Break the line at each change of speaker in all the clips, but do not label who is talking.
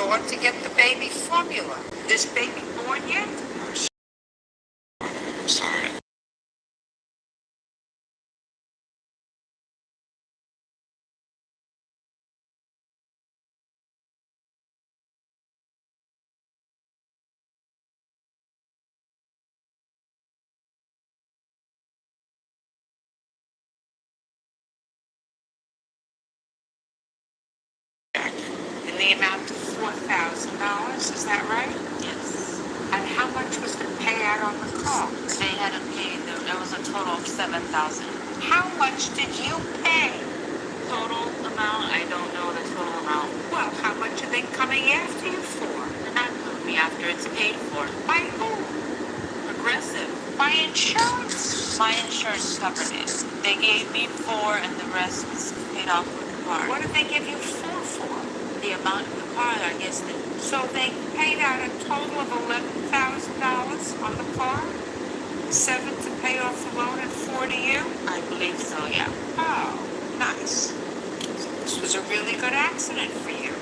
store to get the baby formula. Is baby born yet?
I'm sorry.
In the amount of $4,000, is that right?
Yes.
And how much was the payout on the car?
They hadn't paid. There was a total of $7,000.
How much did you pay?
Total amount? I don't know the total amount.
Well, how much are they coming after you for?
They're not coming me after. It's paid for.
By who?
Progressive.
By insurance.
My insurance covered it. They gave me 4 and the rest was paid off with the car.
What did they give you 4 for?
The amount of the car, I guess.
So they paid out a total of $11,000 on the car? 7 to pay off the loan and 4 to you?
I believe so, yeah.
Oh, nice. So this was a really good accident for you.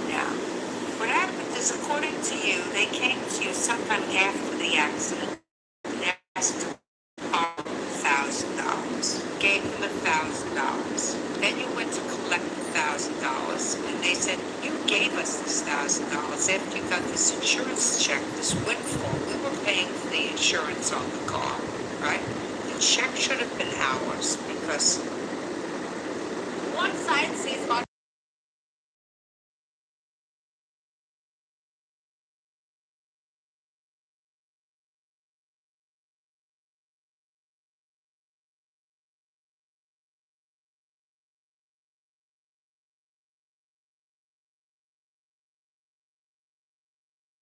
Now, what happened is, according to you, they came to you sometime after the accident and asked to borrow $1,000. Gave them $1,000. Then you went to collect $1,000, and they said, you gave us this $1,000 after you got this insurance check, this windfall. We were paying for the insurance on the car, right? The check should have been ours, because one side sees about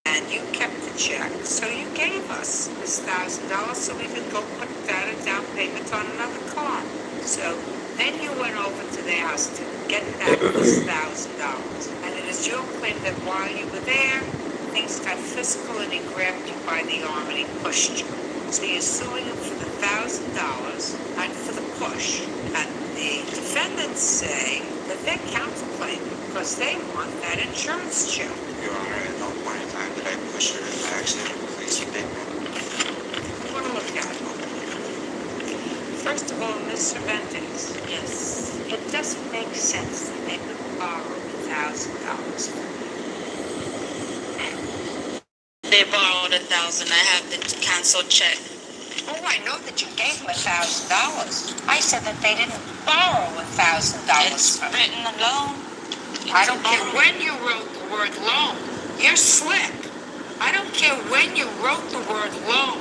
and you kept the check, so you gave us this $1,000 so we could go put down a down payment on another car. So then you went over to their house to get back this $1,000. And it is your claim that while you were there, things got physical and he grabbed you by the arm and he pushed you. So you're suing him for the $1,000 and for the push. And the defendants say that they're counterclaiming because they want that insurance check.
Your Honor, at no point in time did I push her into accident or police statement.
I want to look at it. First of all, Ms. Cervantes,
Yes.
it doesn't make sense that they would borrow $1,000 from you.
They borrowed $1,000. I have the canceled check.
Oh, I know that you gave them $1,000. I said that they didn't borrow $1,000
It's
from you.
written alone.
I don't care when you wrote the word loan. You're slick. I don't care when you wrote the word loan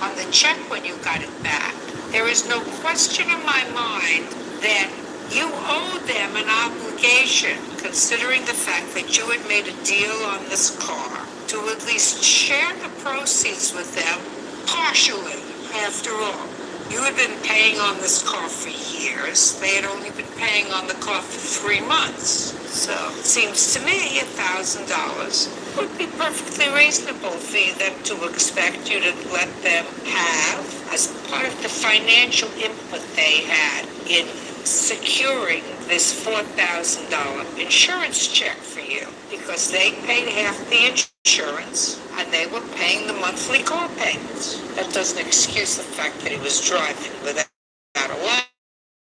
on the check when you got it back. There is no question in my mind that you owe them an obligation, considering the fact that you had made a deal on this car, to at least share the proceeds with them partially. After all, you had been paying on this car for years. They had only been paying on the car for 3 months. So it seems to me $1,000 would be perfectly reasonable for them to expect you to let them have as part of the financial input they had in securing this $4,000 insurance check for you, because they paid half the insurance and they were paying the monthly car payments. That doesn't excuse the fact that he was driving without a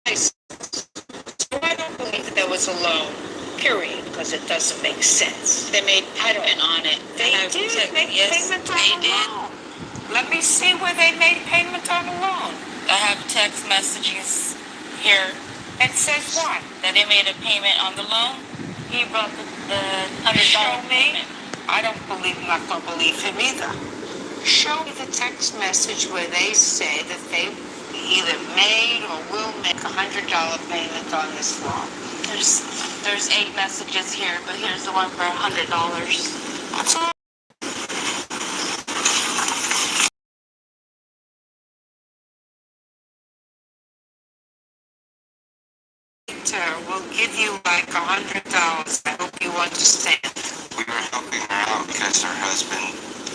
license. So I don't believe that there was a loan, period, because it doesn't make sense.
They made payment on it.
They did make payment on
they
the
did.
loan. Let me see where they made payment on the loan.
I have text messages here
It says what?
that they made a payment on the loan. He brought the
Show
$100
me.
payment.
I don't believe, I'm not going to believe him either. Show me the text message where they say that they either made or will make a $100 payment on this loan.
There's 8 messages here, but here's the one for $100.
That's all. We'll give you like $100. I hope you understand.
We were helping her out because her husband,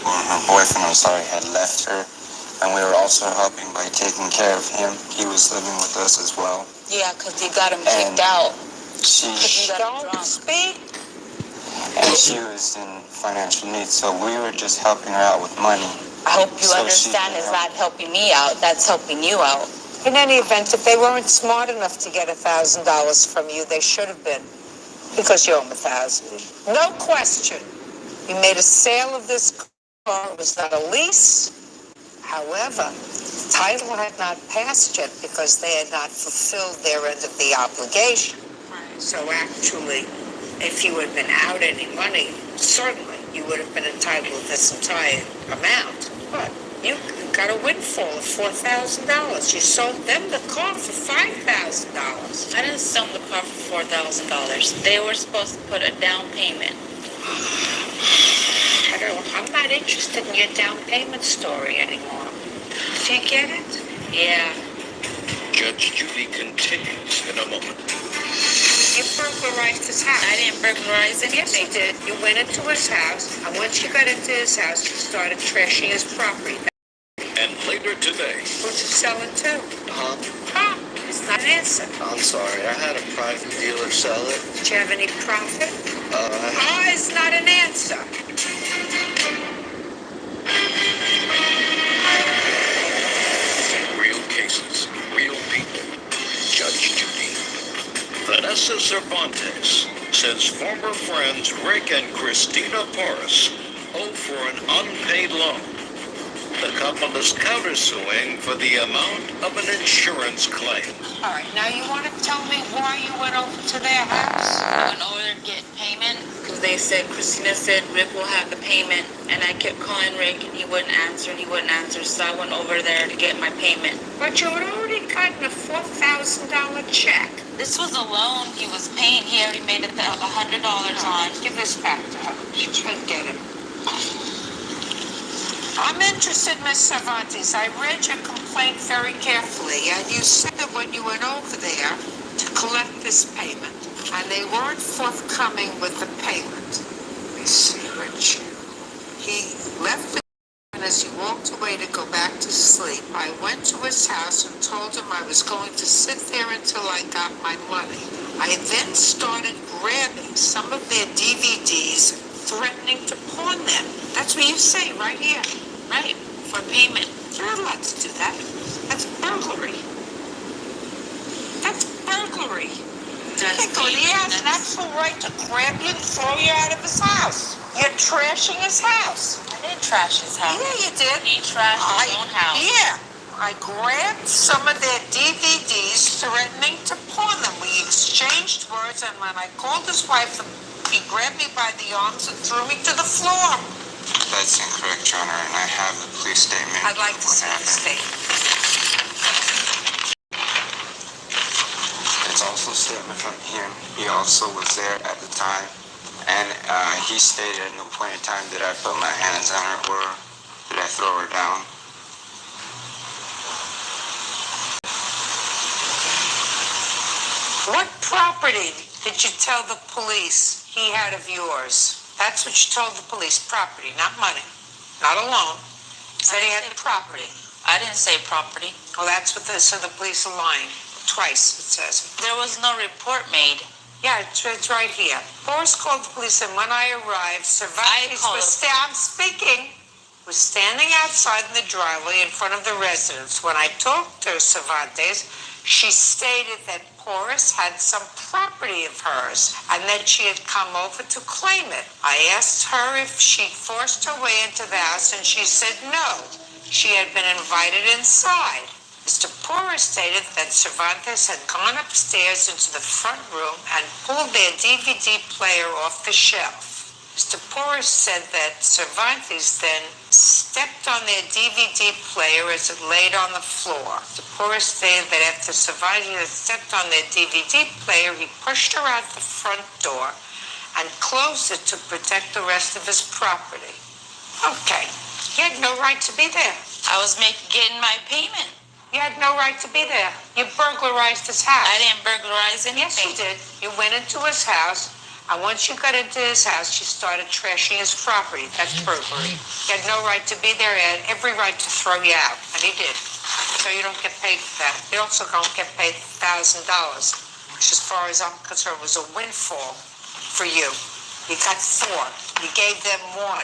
or her boyfriend, I'm sorry, had left her. And we were also helping by taking care of him. He was living with us as well.
Yeah, because he got him kicked out.
She,
He got him
Don't
drunk.
speak.
and she was in financial need, so we were just helping her out with money.
I hope you
So
understand
she
is not helping me out, that's helping you out. In any event, if they weren't smart enough to get $1,000 from you, they should have been, because you owe them $1,000. No question. You made a sale of this car. It was not a lease. However, title had not passed yet because they had not fulfilled their end of the obligation.
Right.
So actually, if you had been out any money, certainly you would have been entitled to this entire amount. But you got a windfall of $4,000. You sold them the car for $5,000.
I didn't sell the car for $4,000. They were supposed to put a down payment.
I'm not interested in your down payment story anymore. Do you get it? Yeah.
Judge Judy continues in a moment.
You burglarized his house.
I didn't burglarize anything.
Yes, you did. You went into his house, and once you got into his house, you started trashing his property.
And later today,
Who'd you sell it to?
Huh?
Huh? It's not an answer.
I'm sorry. I had a private dealer sell it.
Did you have any profit?
Uh,
It's not an answer.
real cases, real people. Judge Judy. Vanessa Cervantes says former friends Rick and Christina Porras owe for an unpaid loan. The couple is countersuing for the amount of an insurance claim.
All right, now you want to tell me why you went over to their house?
I went over there to get payment because Christina said Rick will have the payment, and I kept calling Rick and he wouldn't answer, so I went over there to get my payment.
But you had already gotten a $4,000 check.
This was a loan he was paying. He already made $100 on.
Give this back to her. She can't get it. I'm interested, Miss Cervantes. I read your complaint very carefully, and you said that when you went over there to collect this payment, and they weren't forthcoming with the payment. Let me see, Rich. He left the and as he walked away to go back to sleep, I went to his house and told him I was going to sit there until I got my money. I then started grabbing some of their DVDs, threatening to pawn them. That's what you say right here.
Right, for payment.
You're not allowed to do that. That's burglary. That's burglary. You can't go to the house and actual right to grab you and throw you out of his house. You're trashing his house.
I didn't trash his house.
Yeah, you did.
He trashed his own house.
Yeah. I grabbed some of their DVDs, threatening to pawn them. We exchanged words, and when I called his wife, he grabbed me by the arms and threw me to the floor.
That's incorrect, Your Honor, and I have the police statement.
I'd like to
What
see the
happened.
statement.
It's also a statement from him. He also was there at the time, and he stated at no point in time did I put my hands on her or did I throw her down.
What property did you tell the police he had of yours? That's what you told the police, property, not money, not a loan. Said he had property.
I didn't say property.
Well, that's what so the police are lying. Twice, it says.
There was no report made.
Yeah, it's right here. Boris called the police, and when I arrived, Cervantes I'm speaking, was standing outside in the driveway in front of the residence. When I talked to Cervantes, she stated that Boris had some property of hers and that she had come over to claim it. I asked her if she forced her way into the house, and she said no. She had been invited inside. Mr. Porras stated that Cervantes had gone upstairs into the front room and pulled their DVD player off the shelf. Mr. Porras said that Cervantes then stepped on their DVD player as it laid on the floor. Mr. Porras stated that after Cervantes had stepped on their DVD player, he pushed her out the front door and closed it to protect the rest of his property. Okay, he had no right to be there.
I was getting my payment.
You had no right to be there. You burglarized his house.
I didn't burglarize anything.
Yes, you did. You went into his house, and once you got into his house, you started trashing his property. That's burglary. He had no right to be there. He had every right to throw you out, and he did. So you don't get paid for that. You also don't get paid $1,000, which, as far as I'm concerned, was a windfall for you. You got 4. You gave them 1.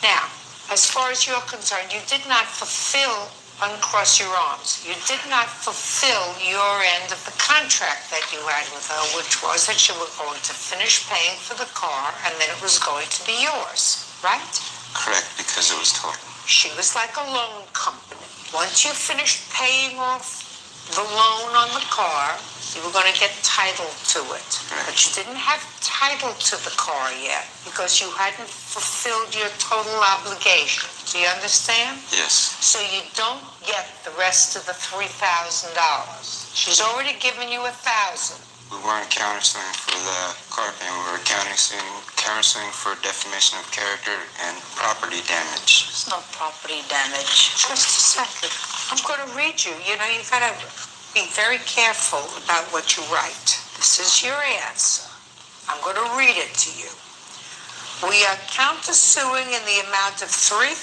Now, as far as you're concerned, you did not fulfill, uncross your arms, you did not fulfill your end of the contract that you had with her, which was that you were going to finish paying for the car and then it was going to be yours, right?
Correct, because it was total.
She was like a loan company. Once you finished paying off the loan on the car, you were going to get title to it.
Right.
But you didn't have title to the car yet because you hadn't fulfilled your total obligation. Do you understand?
Yes.
So you don't get the rest of the $3,000. She's already given you $1,000.
We weren't countersuing for the car payment. We were countersuing for defamation of character and property damage.
There's no property damage.
Just a second. I'm going to read you. You know, you got to be very careful about what you write. This is your answer. I'm going to read it to you. We are countersuing in the amount of $3,000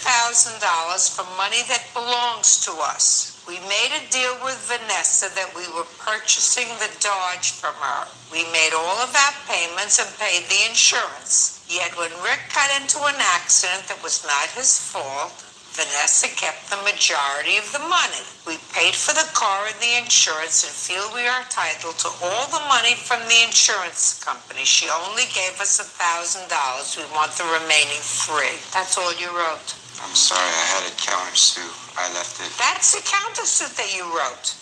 for money that belongs to us. We made a deal with Vanessa that we were purchasing the Dodge from her. We made all of our payments and paid the insurance. Yet when Rick got into an accident that was not his fault, Vanessa kept the majority of the money. We paid for the car and the insurance and feel we are entitled to all the money from the insurance company. She only gave us $1,000. We want the remaining $3,000. That's all you wrote.
I'm sorry, I had a countersue. I left it.
That's the countersuit that you wrote.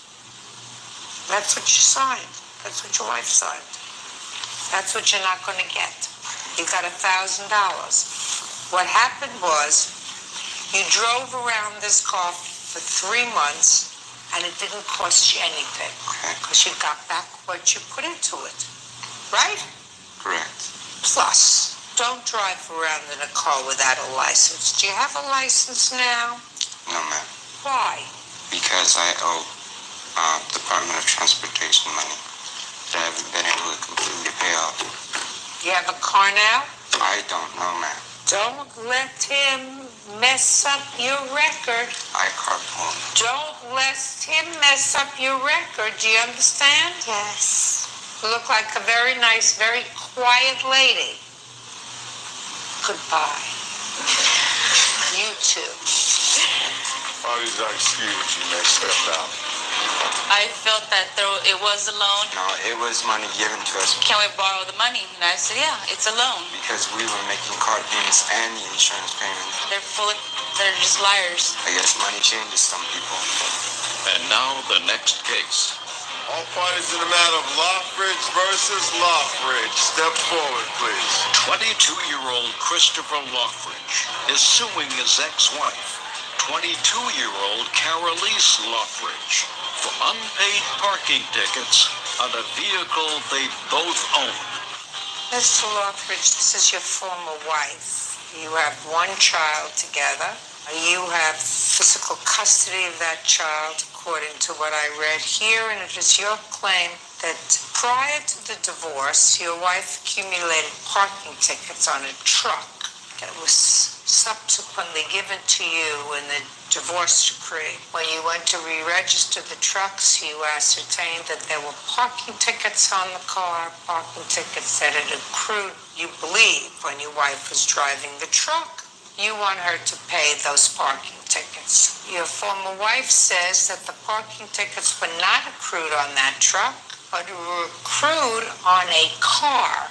That's what you signed. That's what your wife signed. That's what you're not going to get. You got $1,000. What happened was, you drove around this car for 3 months, and it didn't cost you anything. Because you got back what you put into it. Right?
Correct.
Plus, don't drive around in a car without a license. Do you have a license now?
No, ma'am.
Why?
Because I owe Department of Transportation money that I haven't been able to completely pay off.
You have a car now?
I don't know, ma'am.
Don't let him mess up your record.
I carpool.
Don't let him mess up your record. Do you understand?
Yes.
You look like a very nice, very quiet lady. Goodbye. You too.
Always excuse you may step out.
I felt that it was a loan.
No, it was money given to us
Can we borrow the money? And I said, yeah, it's a loan.
because we were making car payments and the insurance payments.
They're just liars.
I guess money changes some people.
And now the next case.
All parties in the matter of Lothridge versus Lothridge. Step forward, please.
22-year-old Christopher Lothridge is suing his ex-wife, 22-year-old Carolise Lothridge, for unpaid parking tickets on a vehicle they both own.
Mr. Lothridge, this is your former wife. You have 1 child together. You have physical custody of that child, according to what I read here, and it is your claim that prior to the divorce, your wife accumulated parking tickets on a truck that was subsequently given to you in the divorce decree. When you went to re-register the trucks, you ascertained that there were parking tickets on the car, parking tickets that had accrued, you believe, when your wife was driving the truck. You want her to pay those parking tickets. Your former wife says that the parking tickets were not accrued on that truck, but were accrued on a car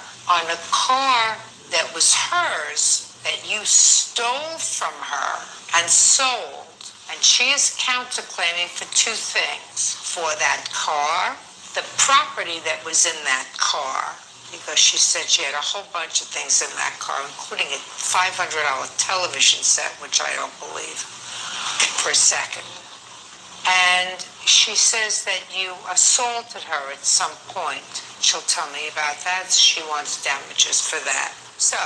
that was hers, that you stole from her and sold. And she is counterclaiming for 2 things. For that car, the property that was in that car, because she said she had a whole bunch of things in that car, including a $500 television set, which I don't believe for a second. And she says that you assaulted her at some point. She'll tell me about that. She wants damages for that. So,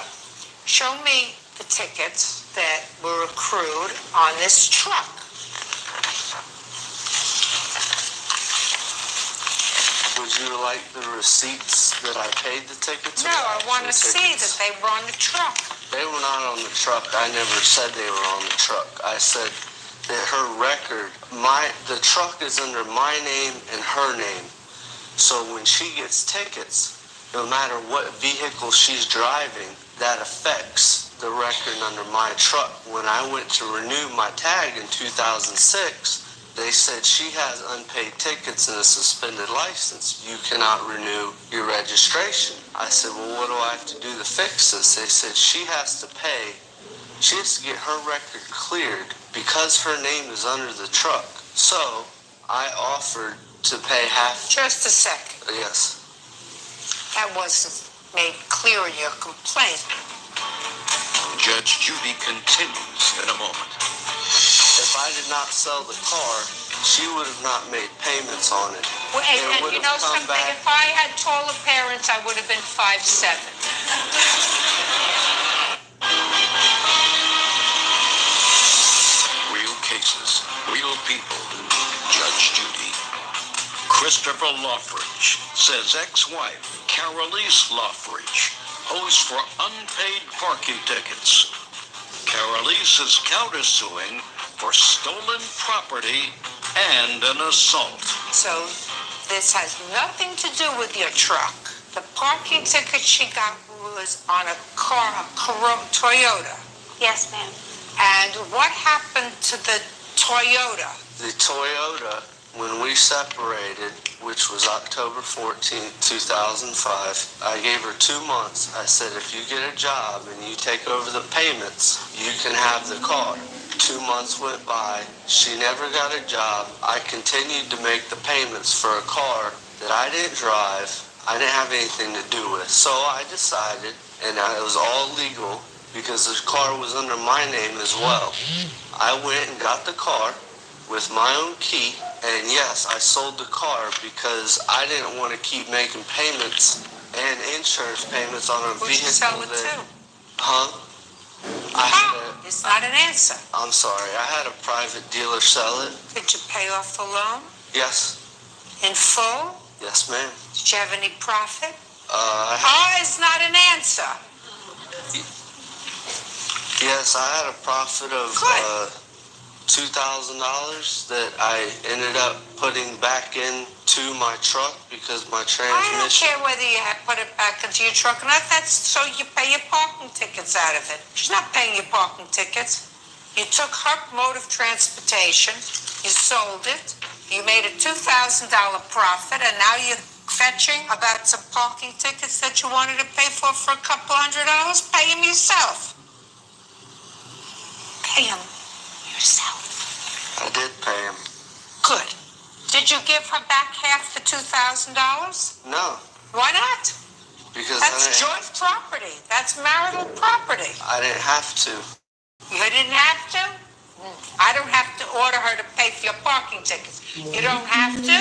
show me the tickets that were accrued on this truck.
Would you like the receipts that I paid the tickets?
No, I want to see that they were on the truck.
They were not on the truck. I never said they were on the truck. I said that her record, the truck is under my name and her name. So when she gets tickets, no matter what vehicle she's driving, that affects the record under my truck. When I went to renew my tag in 2006, they said she has unpaid tickets and a suspended license. You cannot renew your registration. I said, well, what do I have to do to fix this? They said she has to pay. She has to get her record cleared because her name is under the truck. So I offered to pay half.
Just a second.
Yes.
That wasn't made clear in your complaint.
Judge Judy continues in a moment.
If I did not sell the car, she would have not made payments on it.
Well, and you know something? If I had taller parents, I would have been 5'7".
Real cases, real people. Judge Judy. Christopher Loffridge says ex-wife Carolise Loffridge owes for unpaid parking tickets. Carolise is countersuing for stolen property and an assault.
So this has nothing to do with your truck. The parking ticket she got was on a car, a Toyota.
Yes, ma'am.
And what happened to the Toyota?
The Toyota, when we separated, which was October 14th, 2005, I gave her 2 months. I said, if you get a job and you take over the payments, you can have the car. 2 months went by. She never got a job. I continued to make the payments for a car that I didn't drive. I didn't have anything to do with. So I decided, and it was all legal because the car was under my name as well. I went and got the car with my own key, and yes, I sold the car because I didn't want to keep making payments and insurance payments on a
Who'd
vehicle
you sell it
that...
to?
Huh?
It's not an answer.
I'm sorry, I had a private dealer sell it.
Did you pay off the loan
Yes.
in full?
Yes, ma'am.
Did you have any profit? Is not an answer.
Yes, I had a profit of $2,000 that I ended up putting back into my truck because my
I don't
transmission...
care whether you have put it back into your truck or not. That's so you pay your parking tickets out of it. She's not paying your parking tickets. You took her mode of transportation, you sold it, you made a $2,000 profit, and now you're fetching about some parking tickets that you wanted to pay for a couple $100. Pay them yourself. Pay them yourself.
I did pay him.
Good. Did you give her back half the $2,000?
No,
Why not?
because
That's joint property. That's marital property.
I didn't have to.
You didn't have to? I don't have to order her to pay for your parking tickets. You don't have to?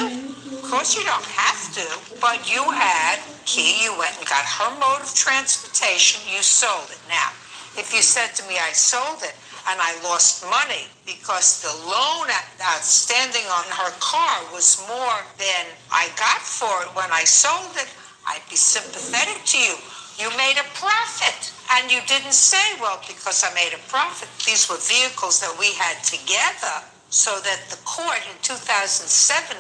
Of course you don't have to. But you had key. You went and got her mode of transportation. You sold it. Now, if you said to me, I sold it, and I lost money because the loan outstanding on her car was more than I got for it when I sold it, I'd be sympathetic to you. You made a profit. And you didn't say, well, because I made a profit. These were vehicles that we had together so that the court in 2007,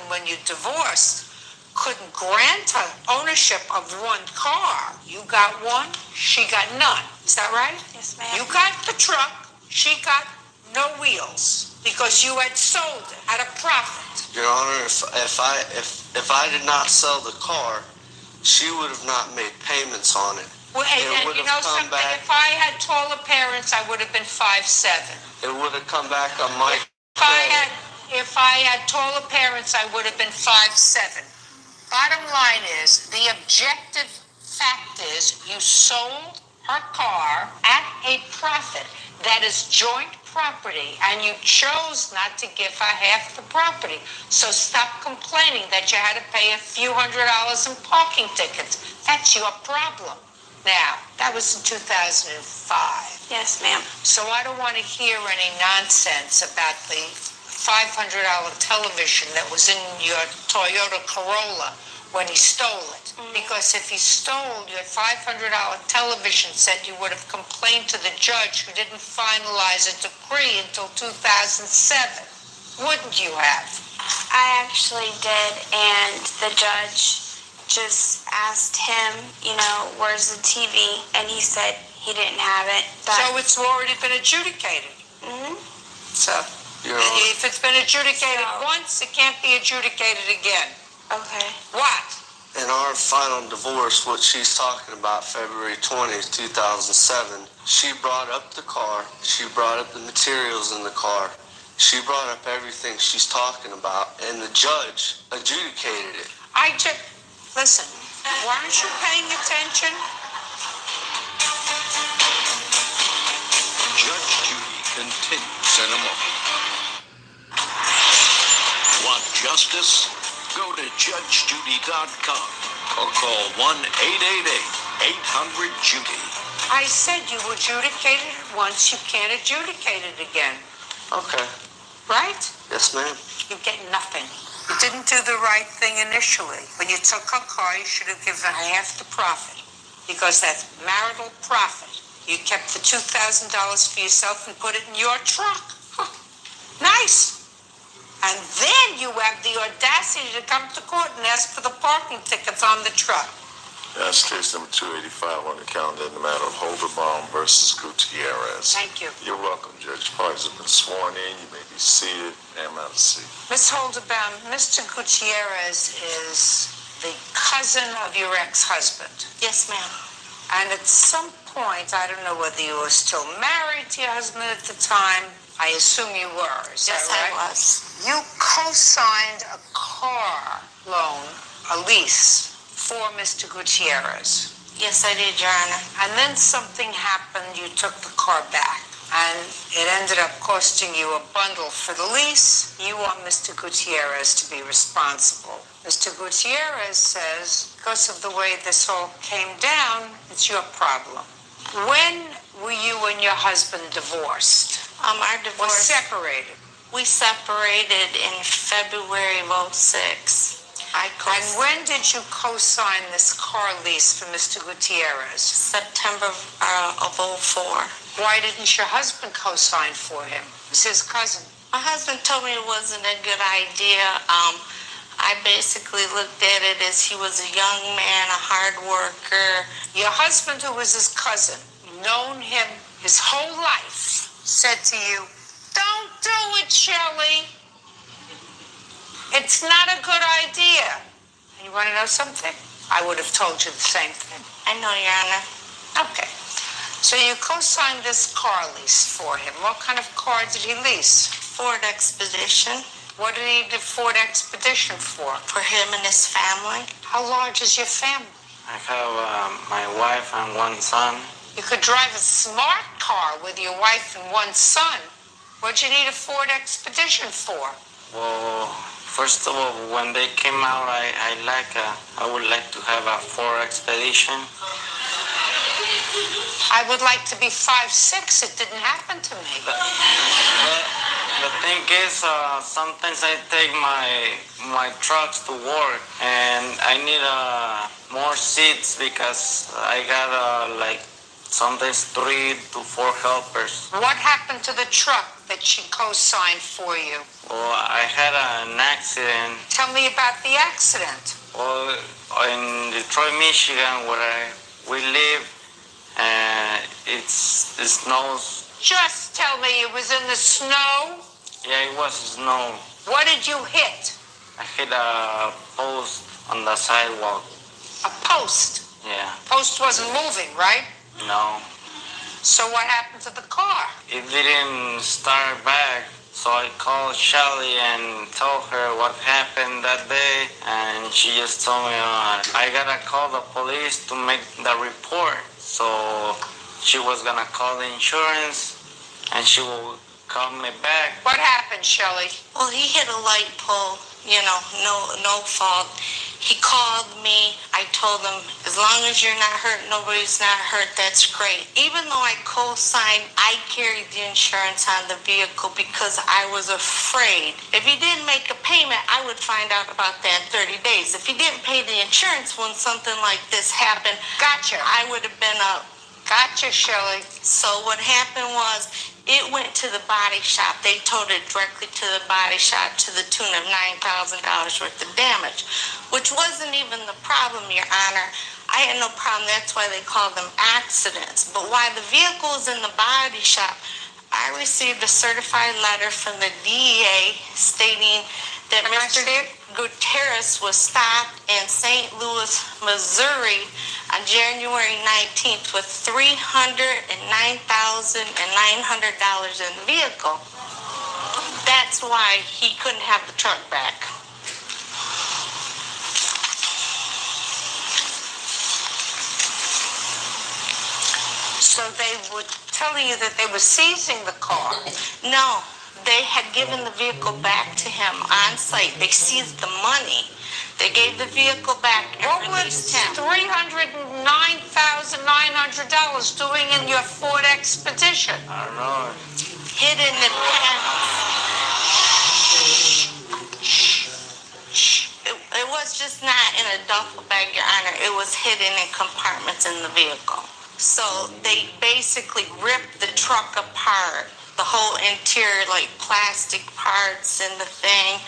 when you divorced, couldn't grant her ownership of one car. You got one, she got none. Is that right?
Yes, ma'am.
You got the truck, she got no wheels because you had sold it at a profit.
Your Honor, if I did not sell the car, she would have not made payments on it.
Well, and you know something?
Back,
if I had taller parents, I would have been 5'7".
it would have come back on my...
If I had taller parents, I would have been 5'7". Bottom line is, the objective fact is you sold her car at a profit that is joint property, and you chose not to give her half the property. So stop complaining that you had to pay a few $100s in parking tickets. That's your problem. Now, that was in 2005.
Yes, ma'am.
So I don't want to hear any nonsense about the $500 television that was in your Toyota Corolla when he stole it. Because if he stole your $500 television set, you would have complained to the judge who didn't finalize a decree until 2007. Wouldn't you have?
I actually did, and the judge just asked him, where's the TV? And he said he didn't have it.
So it's already been adjudicated.
Mm-hmm.
So if it's been adjudicated once, it can't be adjudicated again.
Okay.
What?
In our final divorce, what she's talking about, February 20th, 2007, she brought up the car. She brought up the materials in the car. She brought up everything she's talking about, and the judge adjudicated it.
Listen, weren't you paying attention?
Judge Judy continues in a moment. Want justice? Go to judgejudy.com or call 1-888-800-JUDY.
I said you adjudicated it once, you can't adjudicate it again.
Okay.
Right?
Yes, ma'am.
You get nothing. You didn't do the right thing initially. When you took her car, you should have given her half the profit, because that's marital profit. You kept the $2,000 for yourself and put it in your truck. Huh. Nice. And then you have the audacity to come to court and ask for the parking tickets on the truck.
That's case number 285 on the calendar in the matter of Holderbaum versus Gutierrez.
Thank you.
You're welcome, Judge. Parties have been sworn in. You may be seated. Ma'am, have a seat.
Ms. Holderbaum, Mr. Gutierrez is the cousin of your ex-husband.
Yes, ma'am.
And at some point, I don't know whether you were still married to your husband at the time. I assume you were. Is
Yes,
that right?
I was.
You co-signed a car loan, a lease, for Mr. Gutierrez.
Yes, I did, Your Honor.
And then something happened, you took the car back. And it ended up costing you a bundle for the lease. You want Mr. Gutierrez to be responsible. Mr. Gutierrez says, because of the way this all came down, it's your problem. When were you and your husband divorced?
Our
Or
divorce.
separated?
We separated in February of 2006.
And when did you co-sign this car lease for Mr. Gutierrez?
September of 2004.
Why didn't your husband co-sign for him? It's his cousin.
My husband told me it wasn't a good idea. I basically looked at it as he was a young man, a hard worker.
Your husband, who was his cousin, known him his whole life, said to you, "Don't do it, Shelley. It's not a good idea." And you want to know something? I would have told you the same thing.
I know, Your Honor.
Okay. So you co-signed this car lease for him. What kind of car did he lease?
Ford Expedition.
What did he need a Ford Expedition for?
For him and his family.
How large is your family?
I have my wife and one son.
You could drive a smart car with your wife and one son. What'd you need a Ford Expedition for?
Well, first of all, when they came out, I would like to have a Ford Expedition.
I would like to be 5'6". It didn't happen to me.
The thing is, sometimes I take my trucks to work, and I need more seats because I got sometimes 3 to 4 helpers.
What happened to the truck that she co-signed for you?
Well, I had an accident.
Tell me about the accident.
Well, in Detroit, Michigan, where we live, it snows.
Just tell me, it was in the snow?
Yeah, it was snow.
What did you hit?
I hit a post on the sidewalk.
A post?
Yeah.
Post wasn't moving, right?
No.
So what happened to the car?
It didn't start back, so I called Shelly and told her what happened that day, and she just told me I gotta call the police to make the report. So she was gonna call the insurance, and she will call me back.
What happened, Shelley?
Well, he hit a light pole, no fault. He called me. I told him, as long as you're not hurt, nobody's not hurt, that's great. Even though I co-signed, I carried the insurance on the vehicle because I was afraid. If he didn't make a payment, I would find out about that in 30 days. If he didn't pay the insurance when something like this happened,
Gotcha.
I would have been Gotcha, Shelley. So what happened was, it went to the body shop. They towed it directly to the body shop to the tune of $9,000 worth of damage, which wasn't even the problem, Your Honor. I had no problem. That's why they call them accidents. But while the vehicle was in the body shop, I received a certified letter from the DEA stating that Mr. Gutierrez was stopped in St. Louis, Missouri on January 19th with $309,900 in the vehicle. That's why he couldn't have the truck back.
So they were telling you that they were seizing the car?
No, they had given the vehicle back to him on site. They seized the money. They gave the vehicle back and
What was
released him.
$309,900 doing in your Ford Expedition?
I don't know.
Hidden in It was just not in a duffel bag, Your Honor. It was hidden in compartments in the vehicle. So they basically ripped the truck apart, the whole interior, like plastic parts and the thing.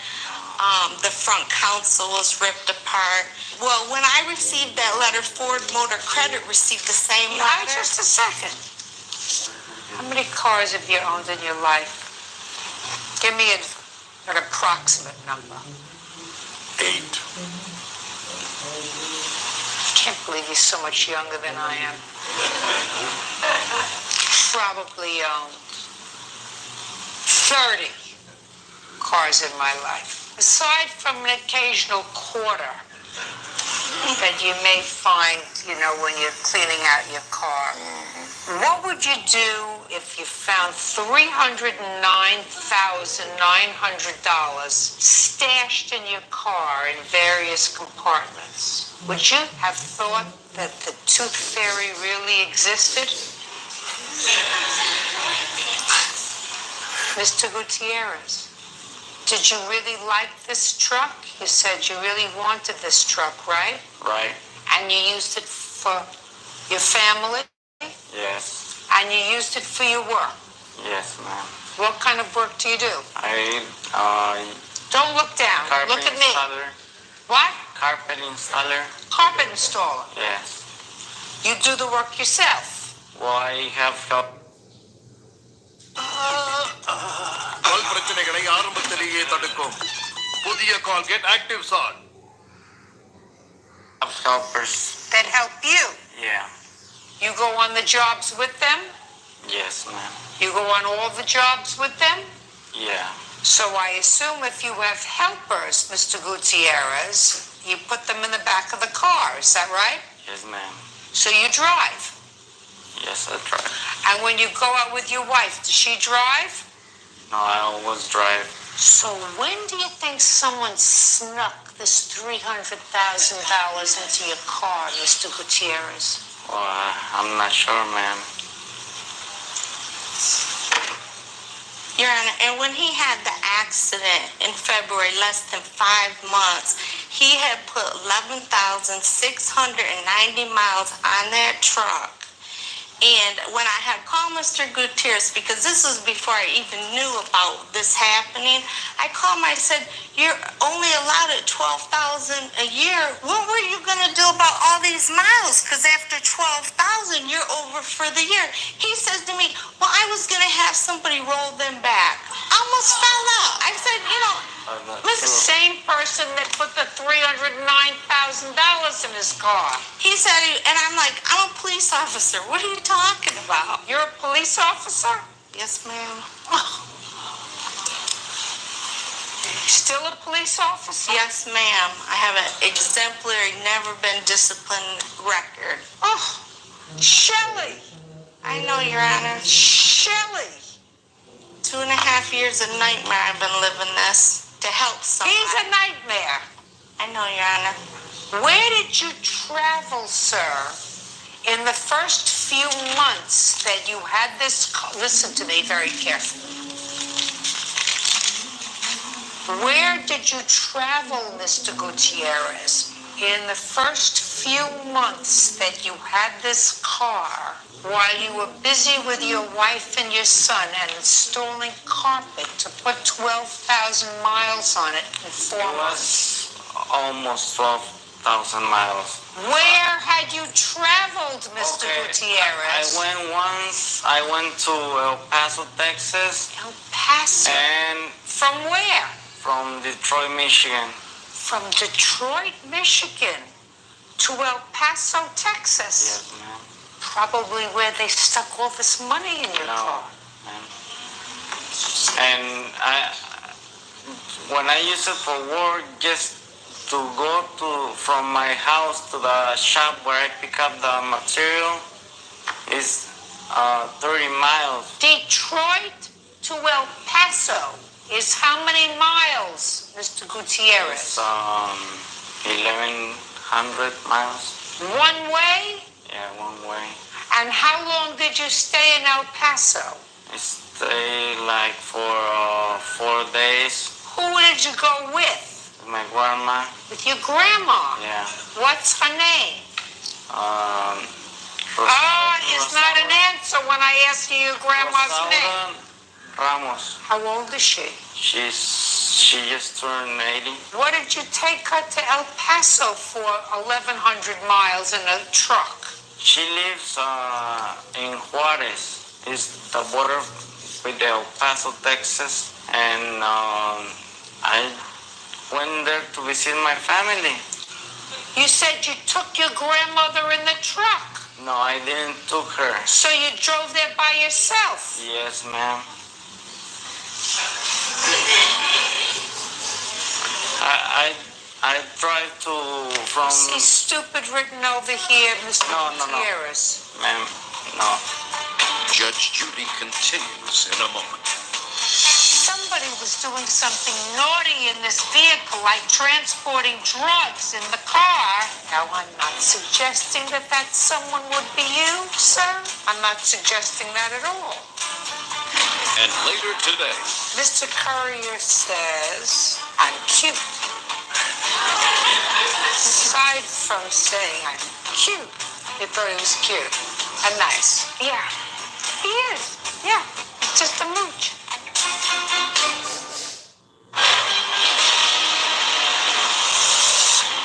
The front console was ripped apart. Well, when I received that letter, Ford Motor Credit received the same letter.
Just a second. How many cars have you owned in your life? Give me an approximate number.
8.
I can't believe you're so much younger than I am. Probably owned 30 cars in my life. Aside from an occasional quarter that you may find, when you're cleaning out your car. What would you do if you found $309,900 stashed in your car in various compartments? Would you have thought that the Tooth Fairy really existed? Mr. Gutierrez, did you really like this truck? You said you really wanted this truck, right?
Right.
And you used it for your family?
Yes.
And you used it for your work?
Yes, ma'am.
What kind of work do you do? Don't look down.
Carpet
Look at me.
installer.
What?
Carpet installer.
Carpet installer.
Yes.
You do the work yourself.
Well, I have help.
கால் பிரச்சனைகளை ஆரம்பத்திலேயே தடுக்கும் புதிய Colgate active salt
Have helpers.
That help you.
Yeah.
You go on the jobs with them?
Yes, ma'am.
You go on all the jobs with them?
Yeah.
So I assume if you have helpers, Mr. Gutierrez, you put them in the back of the car. Is that right?
Yes, ma'am.
So you drive.
Yes, I try.
And when you go out with your wife, does she drive?
No, I always drive.
So when do you think someone snuck this $300,000 into your car, Mr. Gutierrez?
Well, I'm not sure, ma'am.
Your Honor, and when he had the accident in February, less than 5 months, he had put 11,690 miles on that truck. And when I had called Mr. Gutierrez, because this was before I even knew about this happening, I called him, I said, you're only allowed at $12,000 a year. What were you going to do about all these miles? Because after $12,000, you're over for the year. He says to me, well, I was going to have somebody roll them back. I almost fell out. I said,
The same person that put the $309,000 in his car.
He said, and I'm like, I'm a police officer. What are you talking about?
You're a police officer?
Yes, ma'am.
Still a police officer?
Yes, ma'am. I have an exemplary, never been disciplined record.
Oh, Shelley.
I know, Your Honor.
Shelley.
2.5 years of nightmare I've been living this to help somebody.
He's a nightmare.
I know, Your Honor.
Where did you travel, sir, in the first few months that you had this? Listen to me very carefully. Where did you travel, Mr. Gutierrez, in the first few months that you had this car while you were busy with your wife and your son and installing carpet to put 12,000 miles on it in 4
It
months.
was almost 12,000 miles.
Where had you traveled, Mr.
I
Gutierrez?
I went to El Paso, Texas.
El Paso?
And
From where?
from Detroit, Michigan.
From Detroit, Michigan to El Paso, Texas.
Yes, ma'am.
Probably where they stuck all this money in your car.
Ma'am. And when I use it for work, just to go from my house to the shop where I pick up the material is 30 miles.
Detroit to El Paso is how many miles, Mr. Gutierrez?
It's 1,100 miles.
One way?
Yeah, one way.
And how long did you stay in El Paso?
I stay like for 4 days
Who did you go with?
with my grandma.
With your grandma?
Yeah.
What's her name? It's not an answer when I ask you your grandma's name.
Ramos.
How old is she?
She just turned 80.
What did you take her to El Paso for 1,100 miles in a truck?
She lives in Juarez. It's the border with El Paso, Texas. And I went there to visit my family.
You said you took your grandmother in the truck.
No, I didn't took her.
So you drove there by yourself?
Yes, ma'am. I tried to from.
See stupid written over here, Mr.
No.
Gutierrez.
Ma'am, no.
Judge Judy continues in a moment.
Somebody was doing something naughty in this vehicle, like transporting drugs in the car. Now, I'm not suggesting that someone would be you, sir. I'm not suggesting that at all.
And later today,
Mr. Courier says I'm cute. Aside from saying I'm cute, you thought he was cute and nice. Yeah, he is. Yeah, it's just a mooch.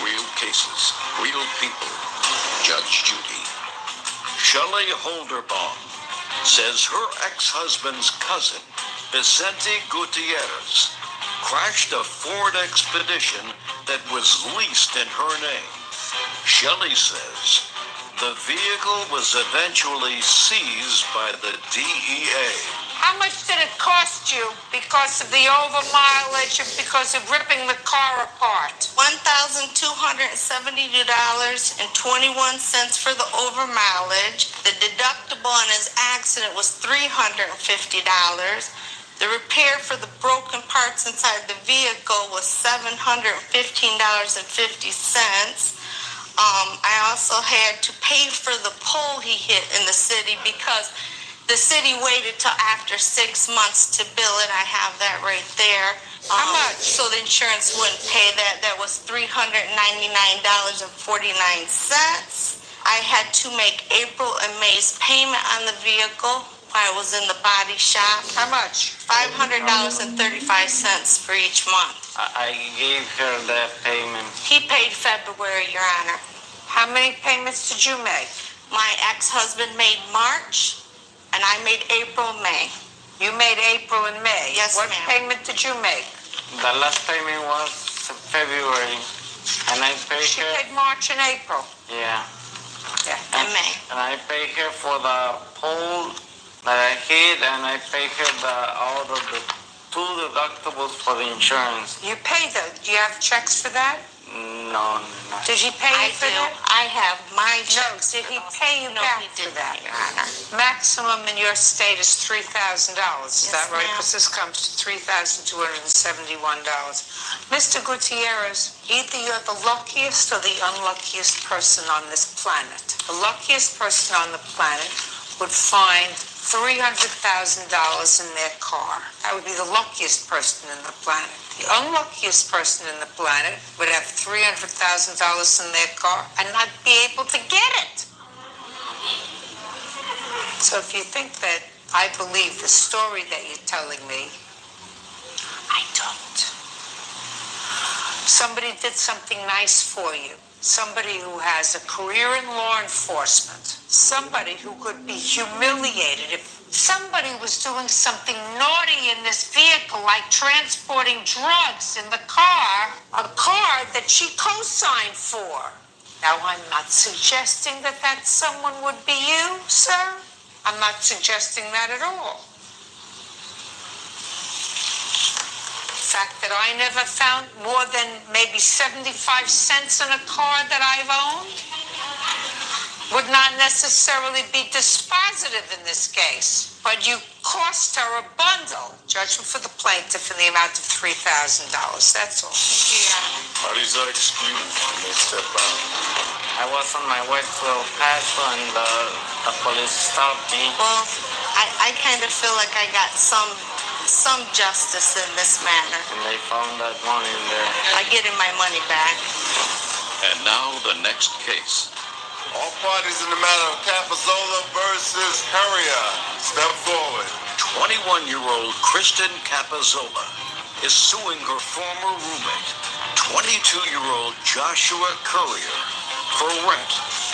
real cases, real people. Judge Judy. Shelley Holderbaum says her ex-husband's cousin, Vicente Gutierrez, crashed a Ford Expedition that was leased in her name. Shelley says the vehicle was eventually seized by the DEA.
How much did it cost you because of the over mileage and because of ripping the car apart?
$1,272.21 for the over mileage. The deductible on his accident was $350. The repair for the broken parts inside the vehicle was $715.50. I also had to pay for the pole he hit in the city because the city waited till after 6 months to bill it. I have that right there.
How much?
So the insurance wouldn't pay that. That was $399.49. I had to make April and May's payment on the vehicle while I was in the body shop.
How much?
$500.35 for each month.
I gave her that payment.
He paid February, Your Honor.
How many payments did you make?
My ex-husband made March, and I made April, May.
You made April and May.
Yes,
what
ma'am.
payment did you make?
The last payment was February, and I paid
She
her.
paid March and April.
Yeah.
Yeah.
And May.
And I paid her for the pole that I hit, and I paid her all of the 2 deductibles for the insurance.
You paid those. Do you have checks for that?
No.
Did he pay
I
you for
do.
that?
I have my
No.
checks.
Did he pay you
No,
back
he
for
didn't,
that?
Your Honor.
Maximum in your state is $3,000. Is
Yes,
that right?
ma'am.
Because this comes to $3,271. Mr. Gutierrez, either you're the luckiest or the unluckiest person on this planet. The luckiest person on the planet would find $300,000 in their car. That would be the luckiest person in the planet. The unluckiest person in the planet would have $300,000 in their car and not be able to get it. So if you think that I believe the story that you're telling me, I don't. Somebody did something nice for you. Somebody who has a career in law enforcement. Somebody who could be humiliated if somebody was doing something naughty in this vehicle, like transporting drugs in the car, a car that she co-signed for. Now, I'm not suggesting that that someone would be you, sir. I'm not suggesting that at all. The fact that I never found more than maybe 75 cents in a car that I've owned would not necessarily be dispositive in this case. But you cost her a bundle. Judgment for the plaintiff in the amount of $3,000. That's all.
What is your excuse when they step out?
I was on my way to El Paso and the police stopped me.
Well, I kind of feel like I got some justice in this matter.
And they found that money in there.
I getting my money back.
And now the next case.
All parties in the matter of Capozola versus Courier, step forward.
21-year-old Kristen Capozola is suing her former roommate, 22-year-old Joshua Courier, for rent,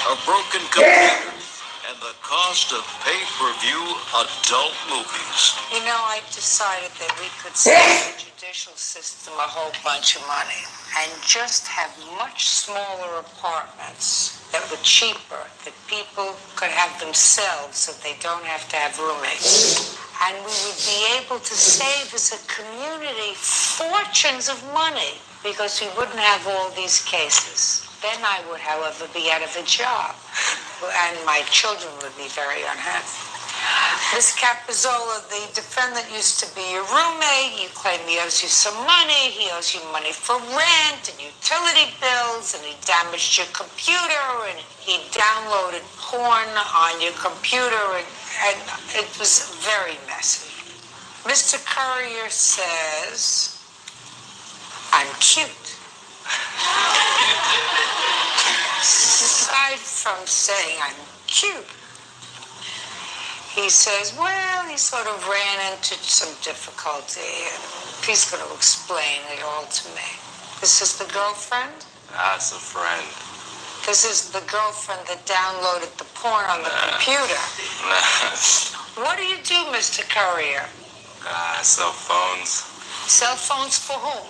a broken computer, and the cost of pay-per-view adult movies.
You know, I decided that we could save the judicial system a whole bunch of money and just have much smaller apartments that were cheaper, that people could have themselves so they don't have to have roommates. And we would be able to save as a community fortunes of money because we wouldn't have all these cases. Then I would, however, be out of a job, and my children would be very unhappy. Miss Capozola, the defendant used to be your roommate. You claim he owes you some money. He owes you money for rent and utility bills, and he damaged your computer, and he downloaded porn on your computer, and it was very messy. Mr. Courier says, I'm cute. Aside from saying I'm cute, he says, well, he sort of ran into some difficulty, and he's going to explain it all to me. This is the girlfriend?
That's a friend.
This is the girlfriend that downloaded the porn on the computer. What do you do, Mr. Courier?
Cell phones.
Cell phones for whom?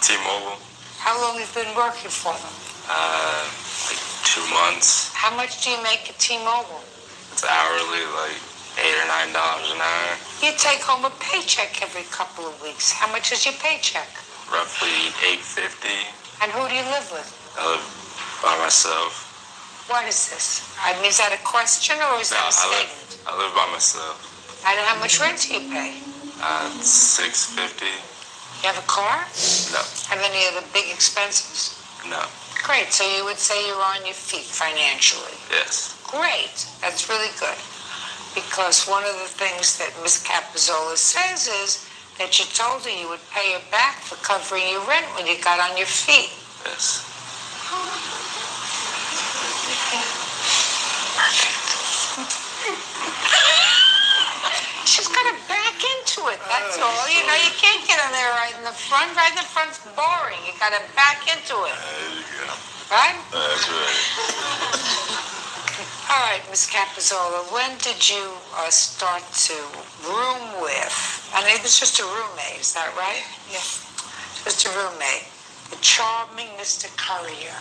T-Mobile.
How long have you been working for them?
Like 2 months.
How much do you make at T-Mobile?
It's hourly, like $8 or $9 an hour.
You take home a paycheck every couple of weeks. How much is your paycheck?
Roughly $8.50.
And who do you live with?
I live by myself.
What is this? I mean, is that a question or is that a statement?
I live by myself.
And how much rent do you pay?
$6.50.
You have a car?
No.
Have any other big expenses?
No.
Great. So you would say you're on your feet financially.
Yes.
Great. That's really good. Because one of the things that Miss Capozola says is that you told her you would pay her back for covering your rent when you got on your feet.
Yes.
She's got to back into it, that's all. You know, you can't get in there right in the front. Right in the front's boring. You got to back into it.
There you go.
Right?
That's right.
All right, Miss Capozola, when did you start to room with, and it was just a roommate, is that right? Yes. Just a roommate. The charming Mr. Courier.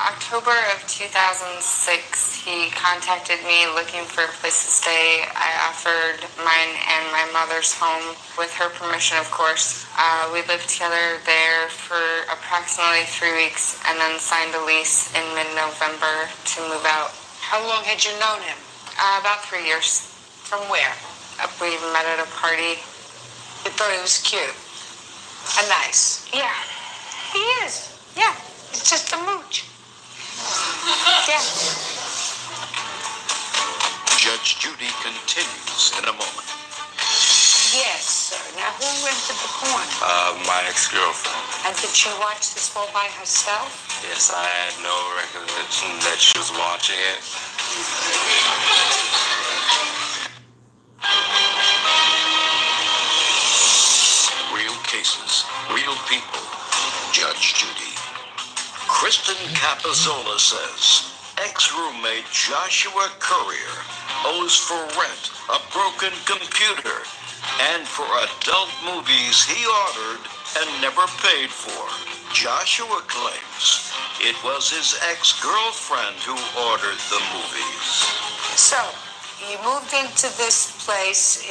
October of 2006, he contacted me looking for a place to stay. I offered mine and my mother's home with her permission, of course. We lived together there for approximately 3 weeks and then signed a lease in mid-November to move out.
How long had you known him?
About 3 years.
From where?
We met at a party.
You thought he was cute and nice.
Yeah.
He is. Yeah. It's just a mooch. Yeah.
Judge Judy continues in a moment.
Yes, sir. Now, who rented the porn?
My ex-girlfriend.
And did she watch this all by herself?
Yes, I had no recollection that she was watching it.
people. Judge Judy. Kristen Capizzola says ex-roommate Joshua Courier owes for rent, a broken computer, and for adult movies he ordered and never paid for. Joshua claims it was his ex-girlfriend who ordered the movies.
So, you moved into this place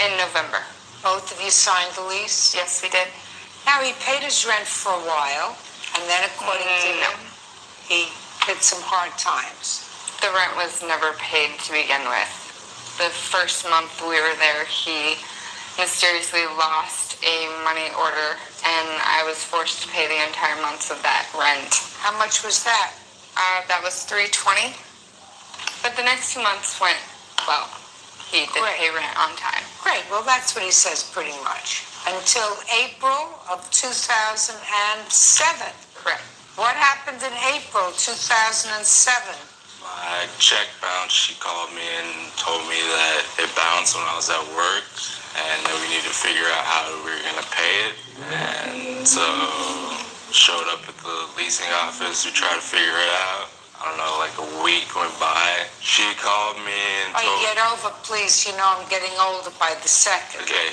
In November.
both of you signed the lease?
Yes, we did.
Now, he paid his rent for a while, and then according to
No.
him, he hit some hard times.
The rent was never paid to begin with. The first month we were there, he mysteriously lost a money order, and I was forced to pay the entire month of that rent.
How much was that?
That was $320. But the next 2 months went well. He did
Great.
pay rent on time.
Great, well, that's what he says pretty much. Until April of 2007.
Correct.
What happened in April 2007?
My check bounced. She called me and told me that it bounced when I was at work and that we need to figure out how we were going to pay it. And so showed up at the leasing office. We tried to figure it out. I don't know, like a week went by. She called me and
Oh,
told
you get over, please. You know I'm getting older by the second.
Okay,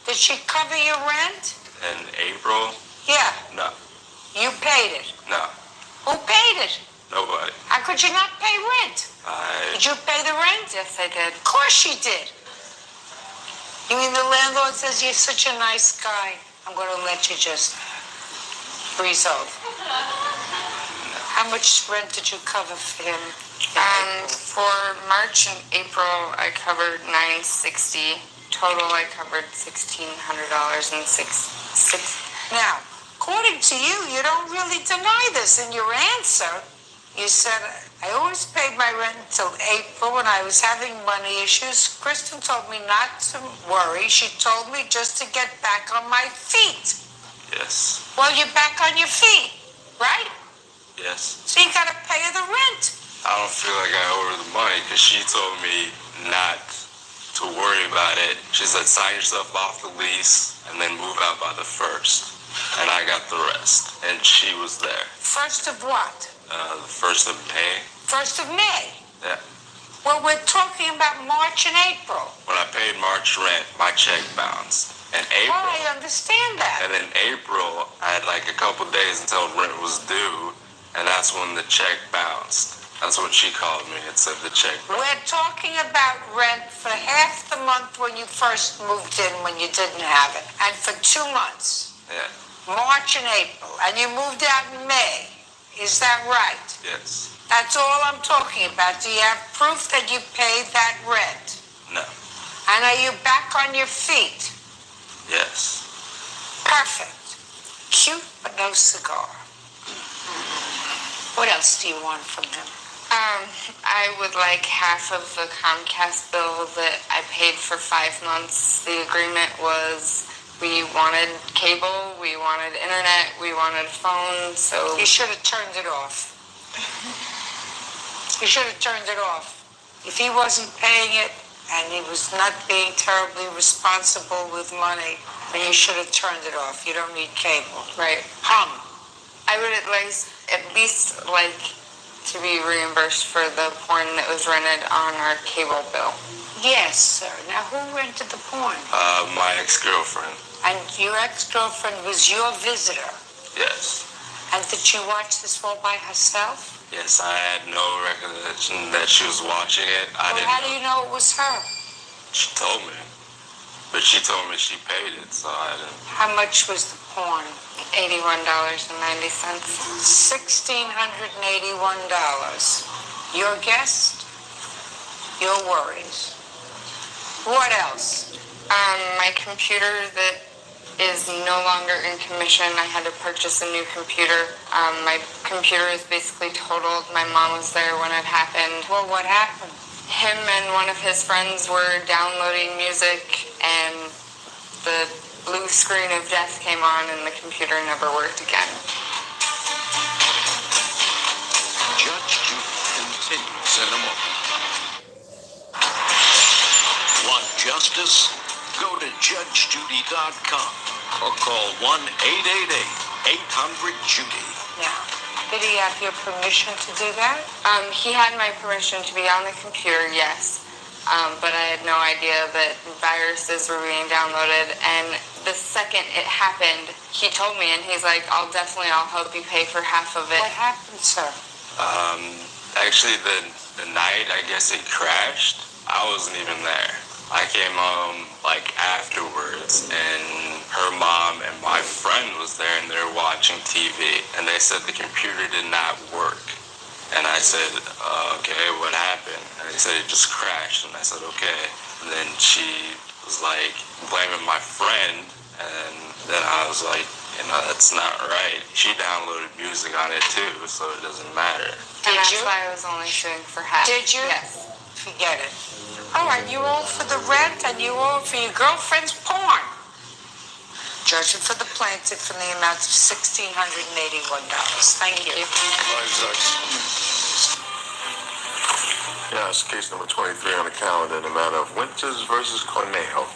Did she cover your rent?
in April,
Yeah,
no,
you paid it.
no,
Who paid it?
nobody.
How could you not pay rent? Did you pay the rent?
Yes, I did.
Of course she did. You mean the landlord says you're such a nice guy? I'm going to let you just breeze over. How much rent did you cover for him?
For March and April, I covered $960. Total, I covered $1,600
Now, according to you, you don't really deny this in your answer. You said, I always paid my rent until April when I was having money issues. Kristen told me not to worry. She told me just to get back on my feet.
Yes,
Well, you're back on your feet, right?
yes.
So you got to pay her the rent.
I don't feel like I owe her the money because she told me not to worry about it. She said, sign yourself off the lease and then move out by the 1st. And I got the rest. And she was there.
First of what?
The 1st of May.
1st of May.
Yeah.
Well, we're talking about March and April.
When I paid March rent, my check bounced. In April.
Well, I understand that.
And in April, I had like a couple days until rent was due. And that's when the check bounced. That's what she called me. It said the check bounced.
We're talking about rent for half the month when you first moved in when you didn't have it. And for 2 months.
Yeah.
March and April. And you moved out in May. Is that right?
Yes.
That's all I'm talking about. Do you have proof that you paid that rent?
No.
And are you back on your feet?
Yes.
Perfect. Cute, but no cigar. What else do you want from him?
I would like half of the Comcast bill that I paid for 5 months. The agreement was we wanted cable, we wanted internet, we wanted phone, so...
You should have turned it off. You should have turned it off. If he wasn't paying it and he was not being terribly responsible with money, then you should have turned it off. You don't need cable.
Right. I would at least like to be reimbursed for the porn that was rented on our cable bill.
Yes, sir. Now, who rented the porn?
My ex-girlfriend.
And your ex-girlfriend was your visitor.
Yes.
And did she watch this all by herself?
Yes, I had no recollection that she was watching it.
Well, how do you know it was her?
She told me. But she told me she paid it, so I didn't.
How much was the porn?
$81.90.
$1,681. Your guest, your worries. What else?
My computer that is no longer in commission. I had to purchase a new computer. My computer is basically totaled. My mom was there when it happened.
Well, what happened?
Him and one of his friends were downloading music, and the blue screen of death came on, and the computer never worked again.
Judge Judy continues in a moment. Want justice? Go to judgejudy.com. or call 1-888-800-JUDY.
Now, did he have your permission to do that?
He had my permission to be on the computer, yes. But I had no idea that viruses were being downloaded. And the second it happened, he told me, and he's like, I'll help you pay for half of it.
What happened, sir?
Actually, the night I guess it crashed, I wasn't even there. I came home like afterwards, and her mom and my friend was there, and they were watching TV, and they said the computer did not work. And I said, okay, what happened? And they said it just crashed, and I said, okay. And then she was like blaming my friend, and then I was like, that's not right. She downloaded music on it too, so it doesn't matter.
And that's why I was only suing for half.
Did you?
Yes.
Forget it. All right, you owe for the rent and you owe for your girlfriend's porn. Judgment for the plaintiff in the amount of $1,681. Thank you.
Yes, case number 23 on the calendar in the matter of Winters versus Cornejo.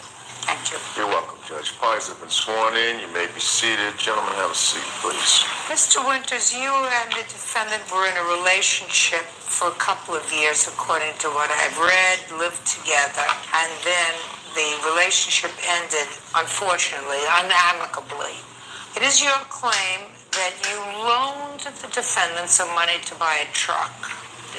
Thank you.
You're welcome, Judge. Parties have been sworn in. You may be seated. Gentlemen, have a seat, please.
Mr. Winters, you and the defendant were in a relationship for a couple of years, according to what I've read, lived together, and then the relationship ended, unfortunately, unamicably. It is your claim that you loaned the defendant some money to buy a truck.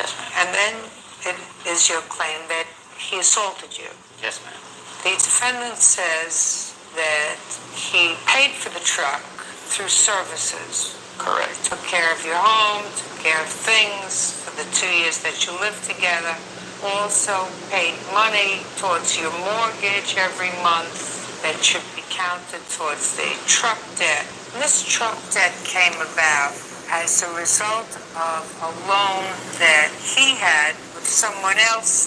Yes, ma'am.
And then it is your claim that he assaulted you.
Yes, ma'am.
The defendant says that he paid for the truck through services.
Correct.
Took care of your home, took care of things for the 2 years that you lived together. Also paid money towards your mortgage every month that should be counted towards the truck debt. And this truck debt came about as a result of a loan that he had with someone else